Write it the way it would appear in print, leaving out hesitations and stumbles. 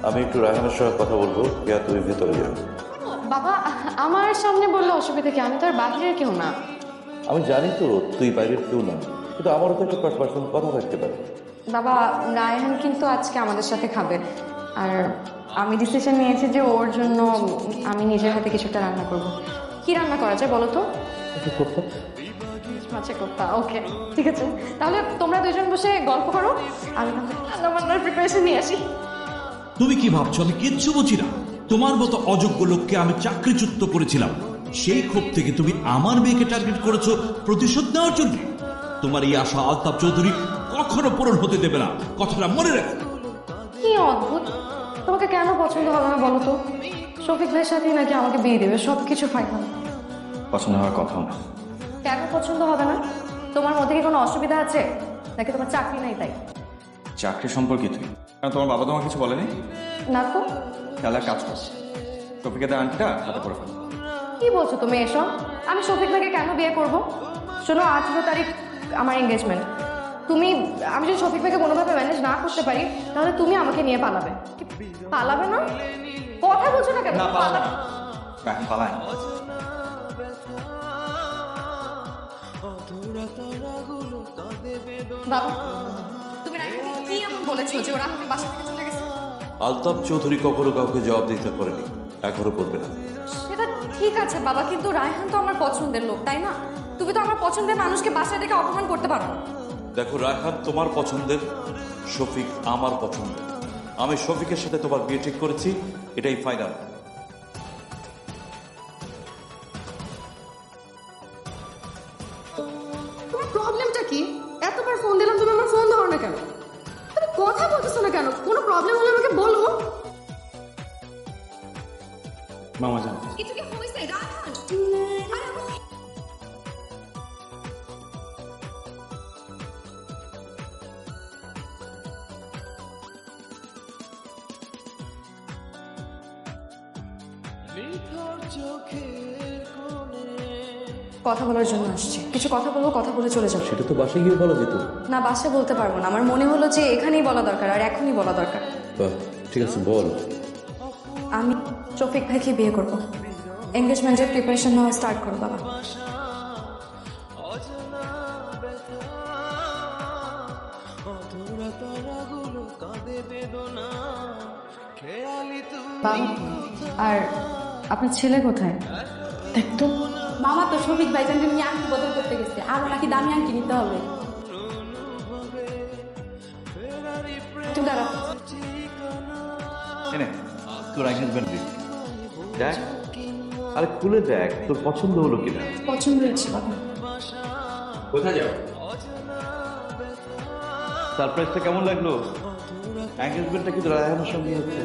আমি একটু রায়হানের সঙ্গে কথা বলবো, ইয়া তুমি ভেতরে যাও। বাবা, আমার সামনে বললে অসুবিধা কি? আমি তো আর বাহিরের কেউ না। আমি জানি তো তুই বাইরের কেউ না, কিন্তু আমারও তো একটা পার্সোনাল কথা থাকতে পারে। বাবা, রায়হান কিন্তু আজকে আমাদের সাথে খাবে, আর আমি ডিসিশন নিয়েছি যে ওর জন্য আমি নিজের হাতে কিছু একটা রান্না করব। কি রান্না করা যায় বলো তো? মাছের কোপ্তা, ওকে ঠিক আছে। তাহলে তোমরা দুজন বসে গল্প করো, আমি রান্না বান্নার প্রিপারেশন নিয়ে আসি। তুমি কি ভাবছো আমি কিচ্ছু বুঝি না? তোমার মতো অযোগ্য লোককে আমি চাকরিচ্যুত করেছিলাম, সেই ক্ষোভ থেকে তুমি আমার মেয়েকে টার্গেট করেছো প্রতিশোধ নেওয়ার জন্য। তোমার এই আশা আলতাফ চৌধুরী কখনো পূরণ হতে দেবে না, কথাটা মনে রাখো। কি অদ্ভুত, তোমাকে কেন পছন্দ হবে না বলো তো? শফিক ভাইয়ের সাথেই নাকি আমাকে বিয়ে দেবে, সব কিছু ফাইনাল। পছন্দ হওয়ার কথাও না। কেন পছন্দ হবে না? তোমার মধ্যে কি কোনো অসুবিধা আছে নাকি তোমার চাকরি নাই তাই? চাকরি সম্পর্কিত? কারণ তোমার বাবা তোমার কিছু বলেনি? না তো। তাহলে এক কাজ করো, শফিকের আন্টিটা হাতে করে ফেলো। কি বলছো তুমি এসব? আমি শফিক ভাইকে কেন বিয়ে করব? শোনো, 18 তারিখ আমার এঙ্গেজমেন্ট। আমি যদি শফিক ভাইকে কোনোভাবে ম্যানেজ না করতে পারি, তাহলে তুমি আমাকে নিয়ে পালাবে। কি, পালাবে না? কথা বলছো না কেন? না পালাবে না, এখন পালায় না। বাবা, তুমি রাইহানকে কি এমন বলেছো যে ওরা আমাকে বাসা থেকে চলে গেছে? আলতাফ চৌধুরী কখনো কাউকে জবাব দিতে পারেনি, এখনো করবে না। সেটা ঠিক আছে বাবা, কিন্তু রায়হান তো আমার পছন্দের লোক, তাই না? তুমি তো আমার পছন্দের মানুষকে বাসায় ডেকে অপমান করতে পারো না। দেখো রায়হান তোমার পছন্দের, শফিক আমার পছন্দের। আমি শফিকের সাথে তোমার বিয়ে ঠিক করেছি, এটাই ফাইনাল। তোমার প্রবলেমটা কি? এতবার ফোন দিলাম, তুমি আমার ফোন ধরো না কেন? তুমি কথা বলতেছো না কেন? কোনো প্রবলেম হলে আমাকে বলো। মামা জান, কিছু কি হইছে রায়হান? আরে কথা বলার জন্য আসছি, কিছু কথা বলবো, কথা বলে চলে যাবো। সেটা তো বাসায় গিয়ে বলা যেত। না, বাসায় বলতে পারবো না, আমার মনে হলো যে এখানেই বলা দরকার, আর এখনই বলা দরকার। বাহ, ঠিক আছে বল। আমি শফিক ভাইকে বিয়ে করবো। এঙ্গেজমেন্টের প্রিপারেশন নেওয়া স্টার্ট করো বাবা। বাবা, আর আপনার ছেলে কোথায়? দেখতো। মামা তো শফিক ভাইজানকে নিয়ে আংটি বদল করতে গেছে, আরো নাকি দামি আংটি নিতে হবে। তুমি দাঁড়া। এনে তোর এঙ্গেজমেন্ট রিং দেখ, আরে খুলে দেখ তোর পছন্দ হলো কিনা। পছন্দ হয়েছে বাবা। কোথায় যাও? সারপ্রাইজটা কেমন লাগলো? এঙ্গেজমেন্টটা কিন্তু রায়হানের সঙ্গে হচ্ছে।